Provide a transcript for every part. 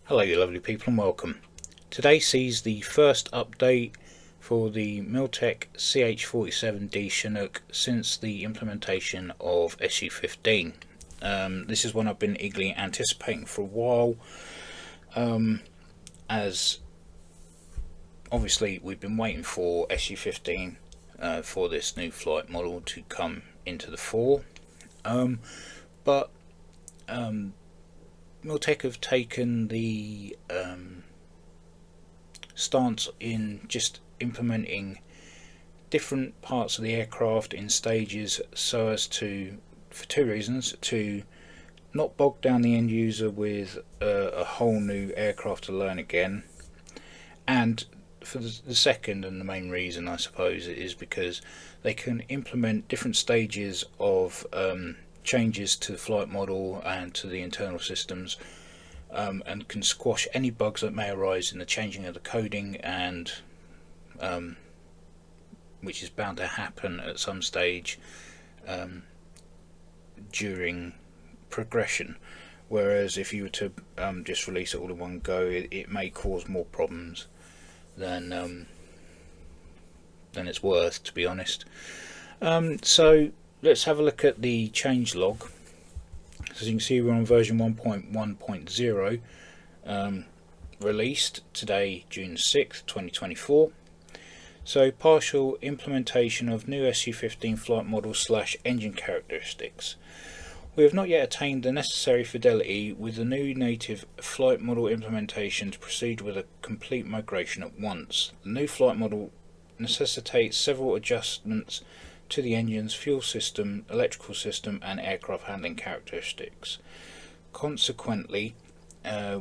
Hello you lovely people and welcome. Today sees the first update for the Miltech CH-47D Chinook since the implementation of SU15. This is one I've been eagerly anticipating for a while, as obviously we've been waiting for SU15 for this new flight model to come into the fore, but Miltech have taken the stance in just implementing different parts of the aircraft in stages so as to, for two reasons, to not bog down the end user with a whole new aircraft to learn again, and for the second and the main reason I suppose is because they can implement different stages of changes to the flight model and to the internal systems, and can squash any bugs that may arise in the changing of the coding, and which is bound to happen at some stage during progression. Whereas if you were to just release it all in one go, it may cause more problems than it's worth, to be honest. So let's have a look at the change log. As you can see, we're on version 1.1.0, released today, June 6th, 2024. So partial implementation of new SU15 flight model / engine characteristics. We have not yet attained the necessary fidelity with the new native flight model implementation to proceed with a complete migration at once. The new flight model necessitates several adjustments to the engine's fuel system, electrical system and aircraft handling characteristics. Consequently,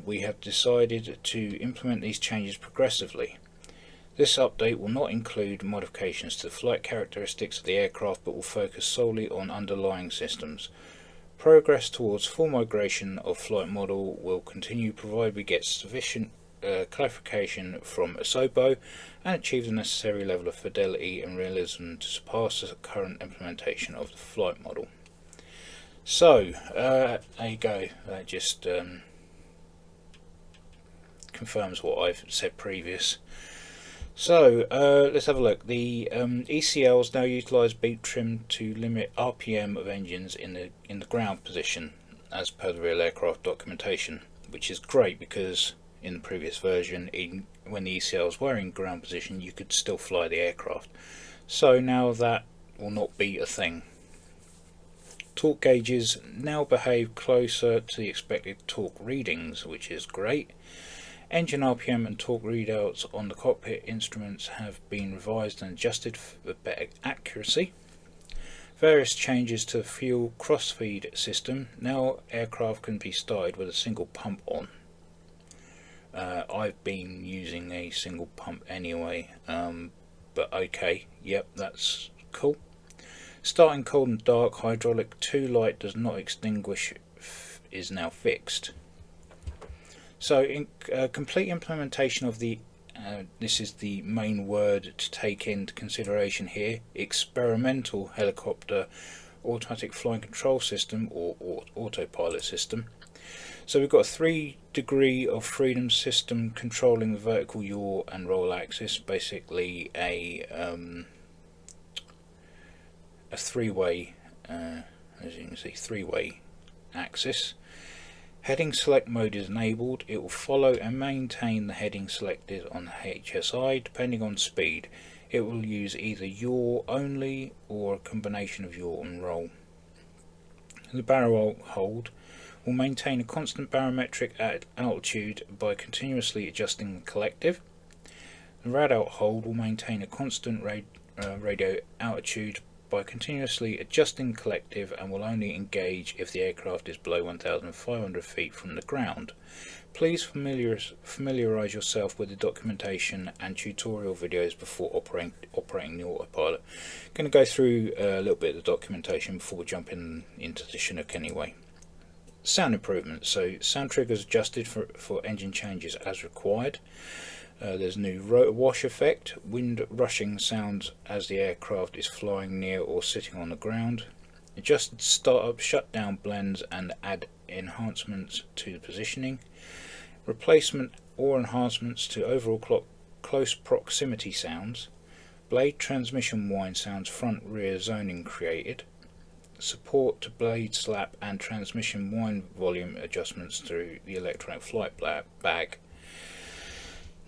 we have decided to implement these changes progressively. This update will not include modifications to the flight characteristics of the aircraft, but will focus solely on underlying systems. Progress towards full migration of flight model will continue provided we get sufficient clarification from Asobo and achieve the necessary level of fidelity and realism to surpass the current implementation of the flight model. So there you go. That just confirms what I've said previous. So let's have a look. The ECLs now utilise beep trim to limit RPM of engines in the ground position, as per the real aircraft documentation, which is great because in the previous version, when the ECLs were in ground position, you could still fly the aircraft. So now that will not be a thing. Torque gauges now behave closer to the expected torque readings, which is great. Engine RPM and torque readouts on the cockpit instruments have been revised and adjusted for better accuracy. Various changes to the fuel cross-feed system. Now aircraft can be started with a single pump on. I've been using a single pump anyway, but okay, yep, that's cool. Starting cold and dark, hydraulic 2 light does not extinguish is now fixed. So in complete implementation of the, this is the main word to take into consideration here, experimental helicopter automatic flying control system or autopilot system. So we've got a 3 degree of freedom system controlling the vertical yaw and roll axis, basically a three-way, as you can see, three-way axis. Heading select mode is enabled. It will follow and maintain the heading selected on the HSI depending on speed. It will use either yaw only or a combination of yaw and roll. The barrel hold will maintain a constant barometric altitude by continuously adjusting the collective. The rad alt hold will maintain a constant radio altitude by continuously adjusting the collective and will only engage if the aircraft is below 1,500 feet from the ground. Please familiarise yourself with the documentation and tutorial videos before operating the autopilot. I'm going to go through a little bit of the documentation before we jump into the Chinook anyway. Sound improvements. So sound triggers adjusted for engine changes as required. There's new rotor wash effect, wind rushing sounds as the aircraft is flying near or sitting on the ground. Adjusted startup shutdown blends and add enhancements to the positioning. replacement or enhancements to overall close proximity sounds, blade transmission wind sounds front rear zoning created, support to blade slap and transmission wind volume adjustments through the electronic flight bag.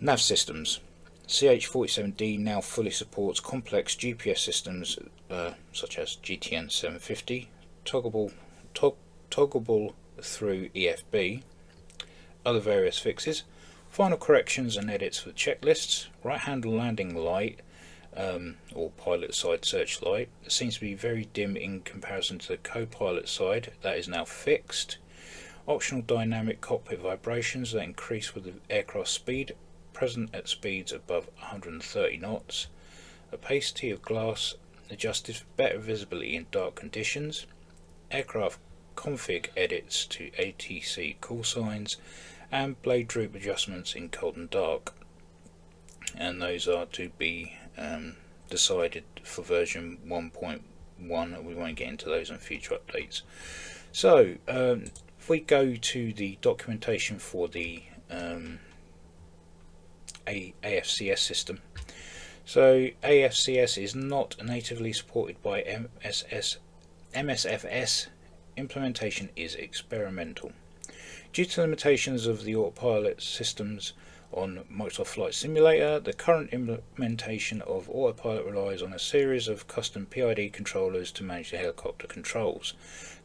Nav systems. CH-47D now fully supports complex GPS systems such as GTN 750, toggleable through EFB, other various fixes, final corrections and edits for checklists, right hand landing light or pilot side searchlight that seems to be very dim in comparison to the co-pilot side. That is now fixed. Optional dynamic cockpit vibrations that increase with the aircraft speed, present at speeds above 130 knots. Opacity of glass adjusted for better visibility in dark conditions. Aircraft config edits to ATC call signs, and blade droop adjustments in cold and dark. And those are to be decided for version 1.1. We won't get into those in future updates. So if we go to the documentation for the AFCS system, so AFCS is not natively supported by MSFS. Implementation is experimental. Due to limitations of the Autopilot systems on Microsoft Flight Simulator, the current implementation of Autopilot relies on a series of custom PID controllers to manage the helicopter controls.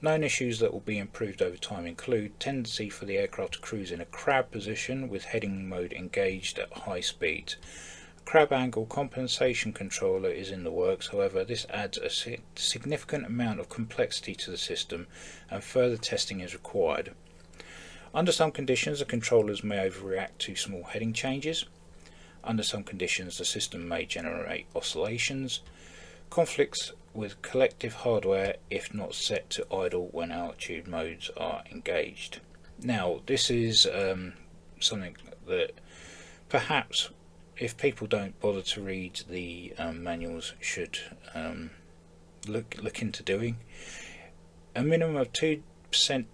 Known issues that will be improved over time include tendency for the aircraft to cruise in a crab position with heading mode engaged at high speeds. A crab angle compensation controller is in the works, however this adds a significant amount of complexity to the system and further testing is required. Under some conditions, the controllers may overreact to small heading changes. Under some conditions, the system may generate oscillations. Conflicts with collective hardware if not set to idle when altitude modes are engaged. Now, this is something that perhaps, if people don't bother to read the manuals, should look into doing. A minimum of 2%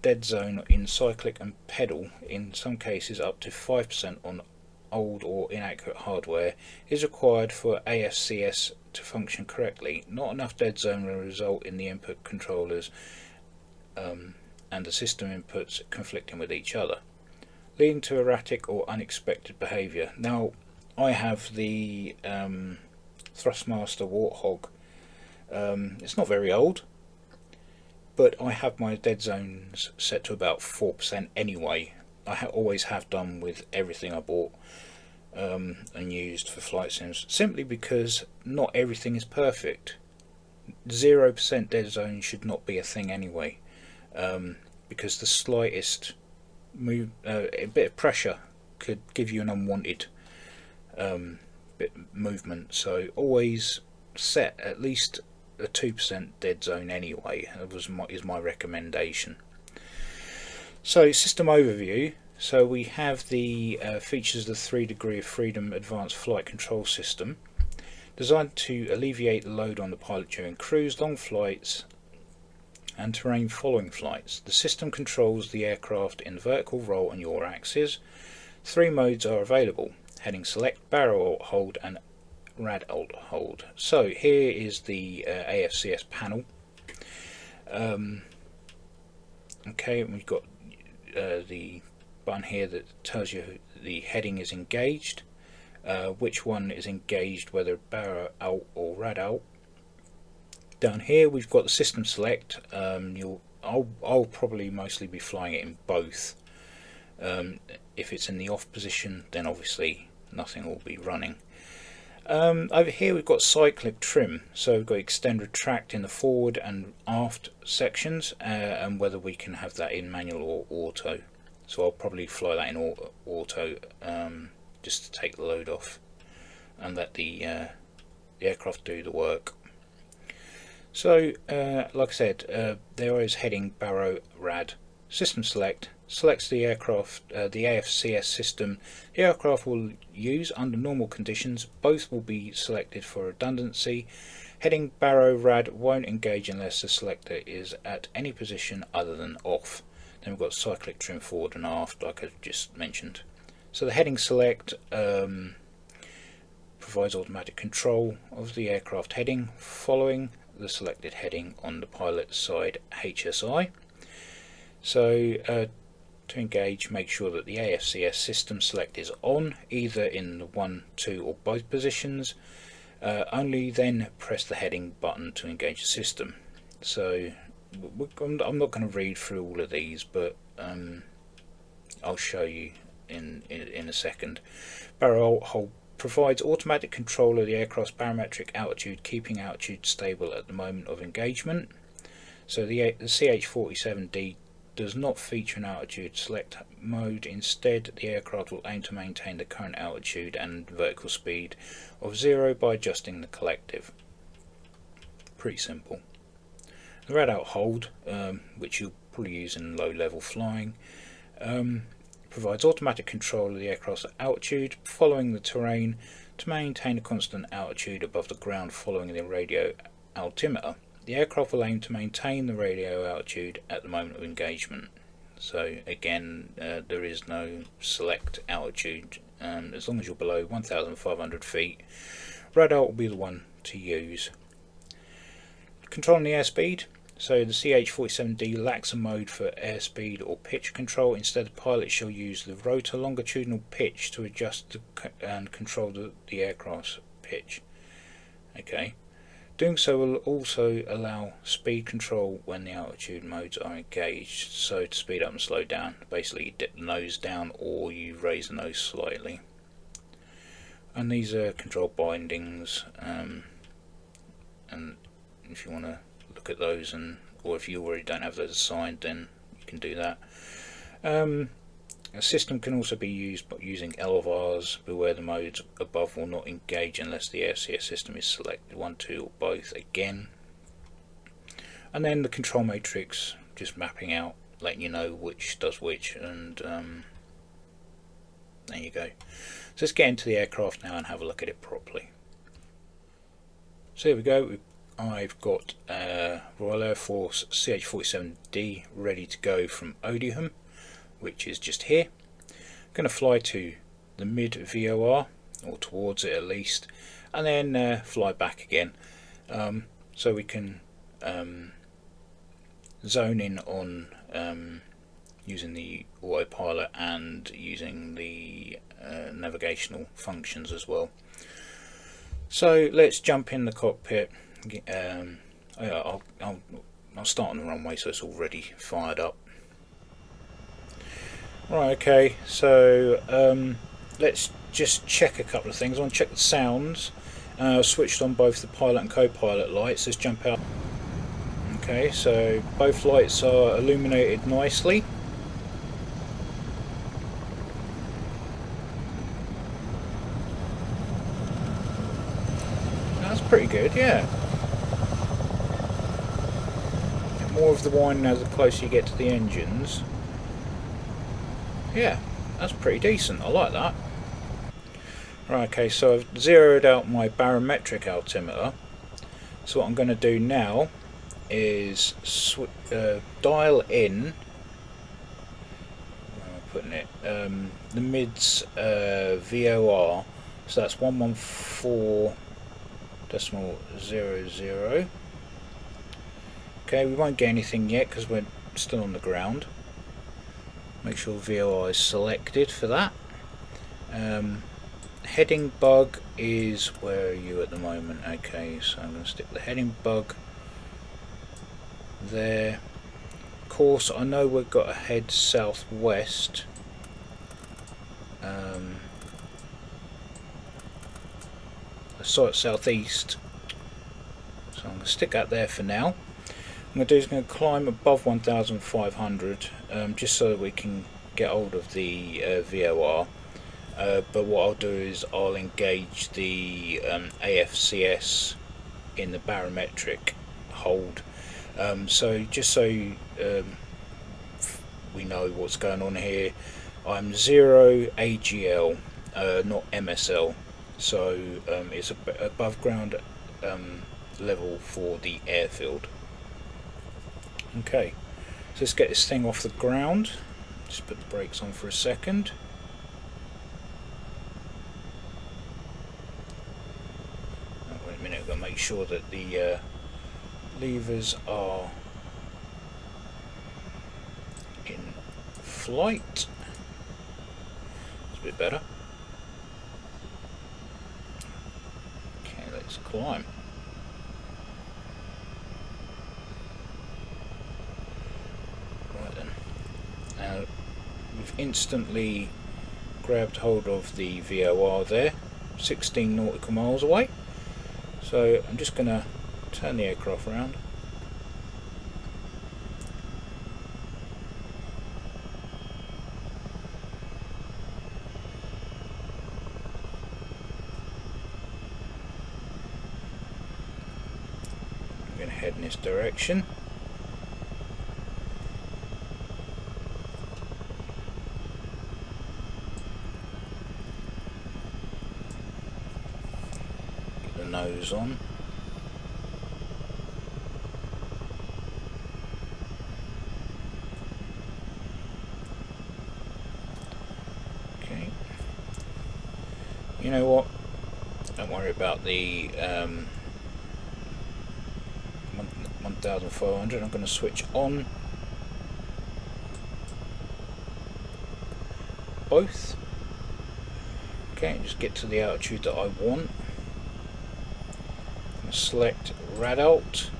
dead zone in cyclic and pedal, in some cases up to 5% on old or inaccurate hardware, is required for AFCS to function correctly. Not enough dead zone will result in the input controllers and the system inputs conflicting with each other, leading to erratic or unexpected behaviour. Now, I have the Thrustmaster Warthog. It's not very old, but I have my dead zones set to about 4% anyway. I always have done with everything I bought and used for flight sims, simply because not everything is perfect. 0% dead zone should not be a thing anyway, because the slightest a bit of pressure could give you an unwanted bit movement. So always set at least a 2% dead zone anyway. That is my recommendation. So system overview. So we have the features of the 3 degree of freedom advanced flight control system, designed to alleviate the load on the pilot during cruise, long flights and terrain following flights. The system controls the aircraft in vertical roll on your axis. 3 modes are available: heading select, barrel hold and rad alt hold. So here is the AFCS panel. Okay, and we've got the button here that tells you the heading is engaged, which one is engaged, whether barrel out or rad out. Down here we've got the system select. I'll probably mostly be flying it in both. If it's in the off position, then obviously nothing will be running. Over here we've got cyclic trim, so we've got extend retract in the forward and aft sections, and whether we can have that in manual or auto. So I'll probably fly that in auto, just to take the load off and let the aircraft do the work. So like I said, there is heading, barrow, rad. System select selects the aircraft, the AFCS system the aircraft will use under normal conditions. Both will be selected for redundancy. Heading, barrow, rad won't engage unless the selector is at any position other than off. Then we've got cyclic trim forward and aft, like I just mentioned. So the heading select provides automatic control of the aircraft heading following the selected heading on the pilot side HSI. So to engage, make sure that the AFCS system select is on, either in the 1, 2 or both positions. Only then press the heading button to engage the system. So I'm not going to read through all of these, but I'll show you in a second. Barrel hold provides automatic control of the aircraft's barometric altitude, keeping altitude stable at the moment of engagement. So the CH-47D does not feature an altitude select mode. Instead, the aircraft will aim to maintain the current altitude and vertical speed of 0 by adjusting the collective. Pretty simple. The rad out hold, which you'll probably use in low level flying, provides automatic control of the aircraft's altitude following the terrain to maintain a constant altitude above the ground following the radio altimeter. The aircraft will aim to maintain the radio altitude at the moment of engagement. So again, there is no select altitude. As long as you're below 1,500 feet, radar will be the one to use. Controlling the airspeed. So the CH-47D lacks a mode for airspeed or pitch control. Instead, the pilot shall use the rotor longitudinal pitch to adjust and control the aircraft's pitch. Okay. Doing so will also allow speed control when the altitude modes are engaged. So to speed up and slow down, basically you dip the nose down or you raise the nose slightly. And these are control bindings, and if you want to look at those, or if you already don't have those assigned, then you can do that. A system can also be used by using LVRs, but where the modes above will not engage unless the AFCS system is selected, 1, 2 or both again. And then the control matrix, just mapping out, letting you know which does which, and there you go. So let's get into the aircraft now and have a look at it properly. So here we go. I've got Royal Air Force CH-47D ready to go from Odium, which is just here. I'm going to fly to the mid VOR, or towards it at least, and then fly back again, so we can zone in on using the autopilot and using the navigational functions as well. So let's jump in the cockpit. I'll start on the runway so it's already fired up. Right, okay, so let's just check a couple of things. I want to check the sounds. Switched on both the pilot and co-pilot lights. Let's jump out. Okay, so both lights are illuminated nicely. That's pretty good, yeah. More of the whine as the closer you get to the engines. Yeah, that's pretty decent. I like that. Right, okay, so I've zeroed out my barometric altimeter. So what I'm going to do now is dial in. Where am I putting it? The mids VOR. So that's 114.00. Okay, we won't get anything yet because we're still on the ground. Make sure VOR is selected for that. Heading bug is, where are you at the moment? Okay, so I'm going to stick the heading bug there. Course, I know we've got to head southwest. Southeast. So I'm going to stick that there for now. I'm going to do is going to climb above 1,500, just so that we can get hold of the VOR. But what I'll do is I'll engage the AFCS in the barometric hold. So just so we know what's going on here, I'm 0 AGL, not MSL. So it's above ground level for the airfield. Okay, So let's get this thing off the ground. Just put the brakes on for a second. Oh, wait a minute, I've got to make sure that the levers are in flight. It's a bit better. Okay, let's climb. Right then. Now we've instantly grabbed hold of the VOR there, 16 nautical miles away. So I'm just going to turn the aircraft around. I'm going to head in this direction. Get the nose on. You know what? Don't worry about the 1,400. I'm going to switch on both. Okay, just get to the altitude that I want. I'm going to select Radalt.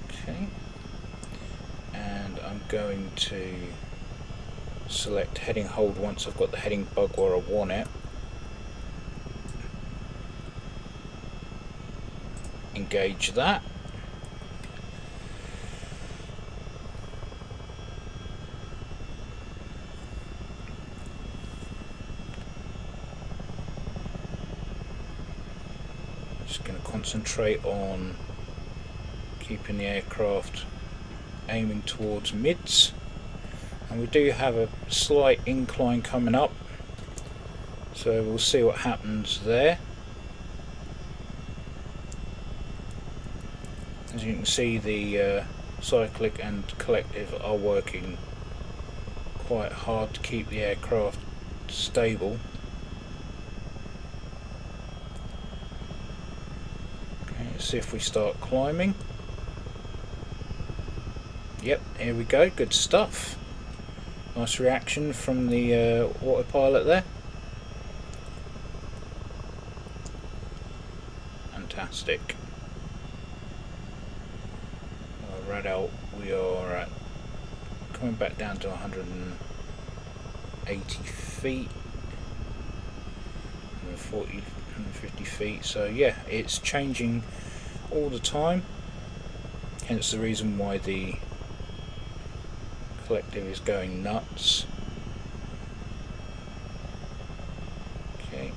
Okay. And I'm going to select heading hold once I've got the heading bug where I want it. Engage that. Just going to concentrate on keeping the aircraft aiming towards mids, and we do have a slight incline coming up, so we'll see what happens there. As you can see, the cyclic and collective are working quite hard to keep the aircraft stable. Okay, let's see if we start climbing. Yep, here we go, good stuff. Nice reaction from the autopilot there. Fantastic. Right out, we are at coming back down to 180 feet, 140, 150 feet. So yeah, it's changing all the time. Hence the reason why the collective is going nuts. Okay,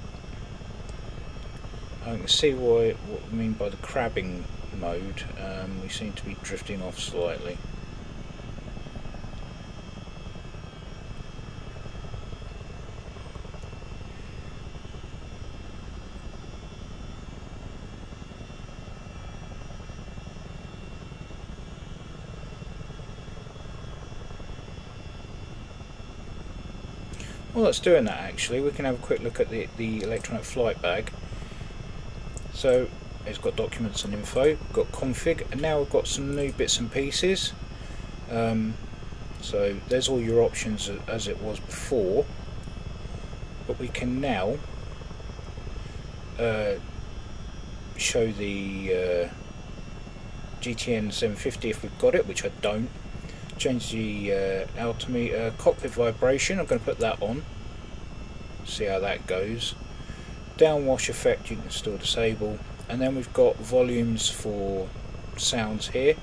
I can see what I mean by the crabbing mode. We seem to be drifting off slightly. Well, that's doing that actually. We can have a quick look at the electronic flight bag. So it's got documents and info, got config, and now we've got some new bits and pieces. So there's all your options as it was before, but we can now show the GTN 750 if we've got it, which I don't. Change the altimeter, cockpit vibration. I'm going to put that on. See how that goes. Downwash effect you can still disable, and then we've got volumes for sounds here.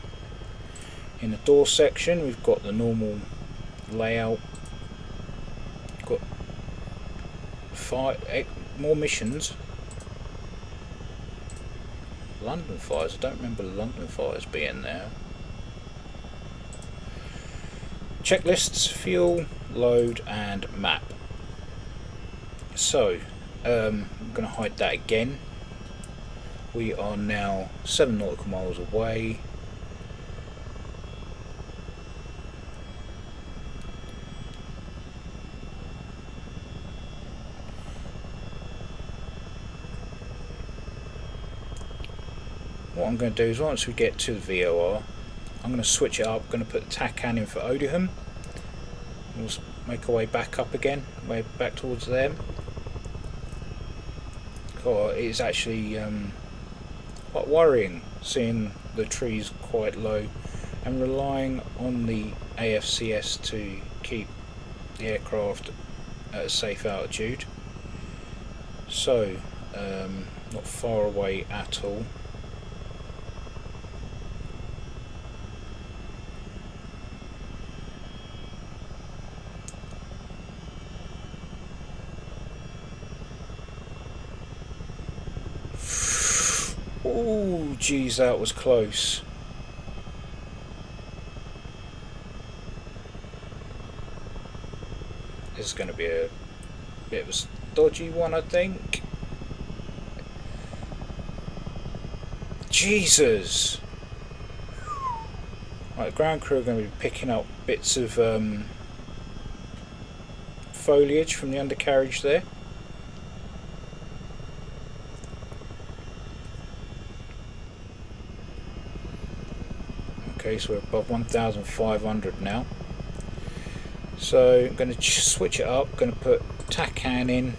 In the door section we've got the normal layout. Got more missions. London fires. I don't remember London fires being there. Checklists, fuel, load, and map. So I'm going to hide that again. We are now 7 nautical miles away. What I'm going to do is once we get to the VOR, I'm going to switch it up. I'm going to put the TACAN in for Odiham. We'll make our way back up again, way back towards them. Oh, it's actually quite worrying seeing the trees quite low and relying on the AFCS to keep the aircraft at a safe altitude. So, not far away at all. Oh, geez, that was close. This is going to be a bit of a dodgy one, I think. Jesus! Right, the ground crew are going to be picking up bits of foliage from the undercarriage there. Okay, so we're above 1,500 now. So I'm going to switch it up. I'm going to put TACAN in.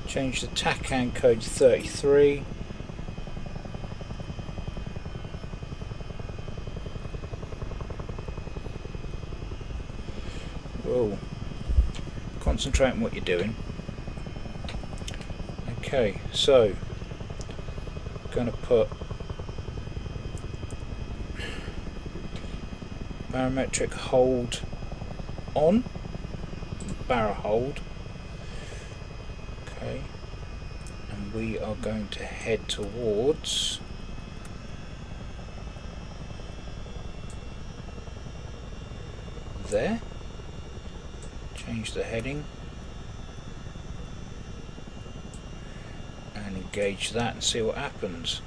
Change the TACAN code to 33. Whoa. Concentrate on what you're doing. Okay, so I'm going to put barometric hold on, barra hold. Okay, and we are going to head towards there. Change the heading and engage that and see what happens.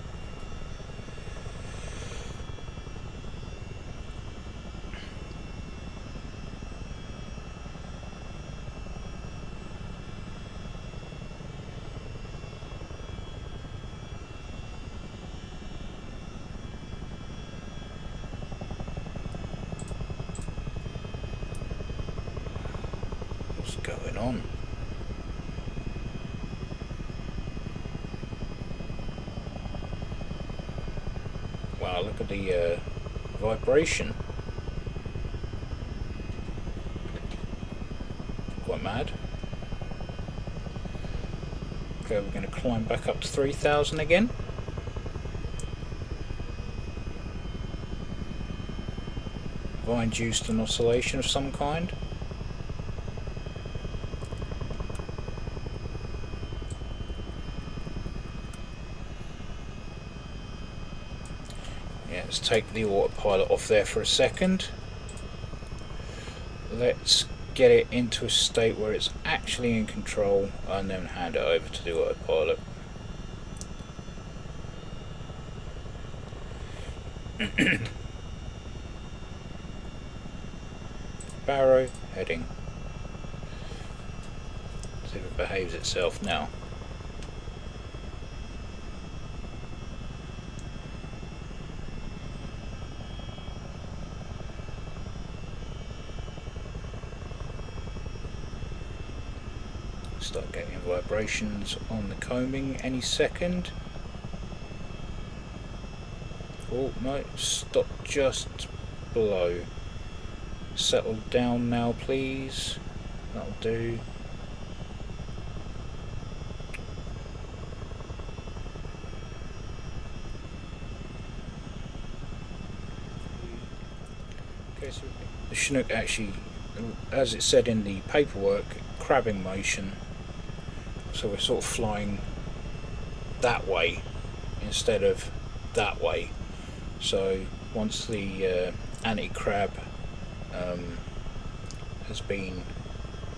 Going on. Wow, look at the vibration. Quite mad. Okay, we're going to climb back up to 3,000 again. Have I induced an oscillation of some kind? Let's take the autopilot off there for a second. Let's get it into a state where it's actually in control and then hand it over to the autopilot. Barrow heading. See if it behaves itself now. Start getting vibrations on the combing any second. Oh no, stop just below. Settle down now please. That'll do. Okay, so the Chinook actually, as it said in the paperwork, crabbing motion. So we're sort of flying that way instead of that way. So once the anti-crab has been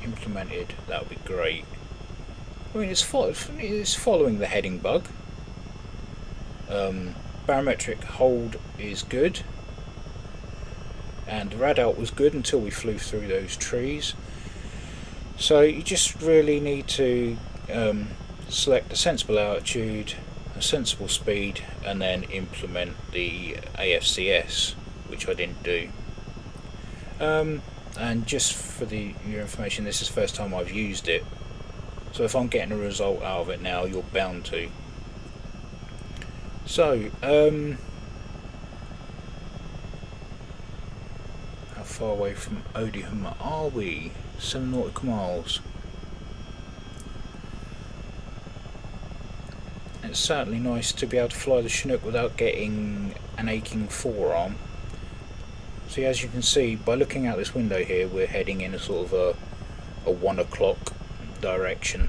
implemented, that would be great. I mean, it's following the heading bug. Barometric hold is good, and the rad alt was good until we flew through those trees. So you just really need to select a sensible altitude, a sensible speed, and then implement the AFCS, which I didn't do. And just for your information, this is the first time I've used it, so if I'm getting a result out of it now, you're bound to. So how far away from Odium are we? 7 nautical miles. It's certainly nice to be able to fly the Chinook without getting an aching forearm. See, as you can see by looking out this window here, we're heading in a sort of a 1 o'clock direction.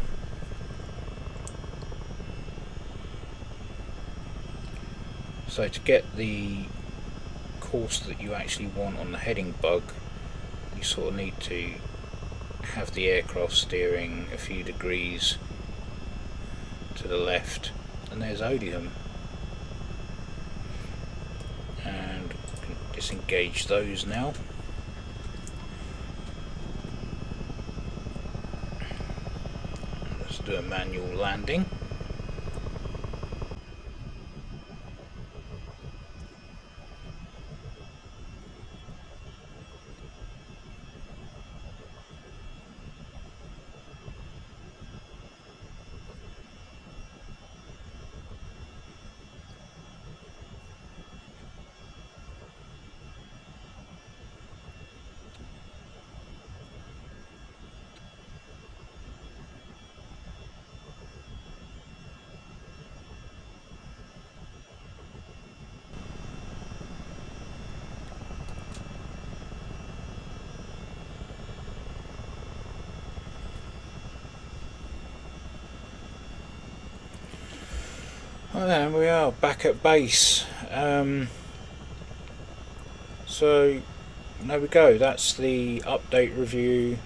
So to get the course that you actually want on the heading bug, you sort of need to have the aircraft steering a few degrees to the left, and there's Odium, and we can disengage those now. Let's do a manual landing. Well, there we are, back at base. So there we go, that's the update review,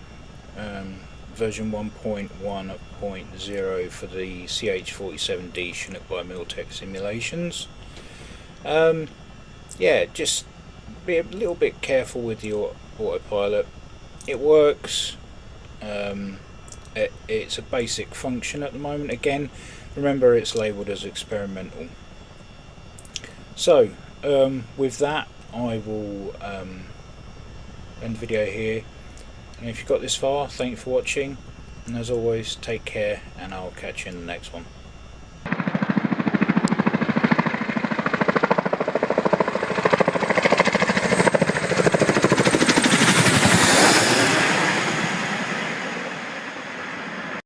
version 1.1.0 for the CH-47D Chinook by Miltech Simulations. Yeah, just be a little bit careful with your autopilot. It works. It's a basic function at the moment. Again, remember it's labelled as experimental. So with that, I will end the video here, and if you got this far, thank you for watching, and as always, take care, and I'll catch you in the next one.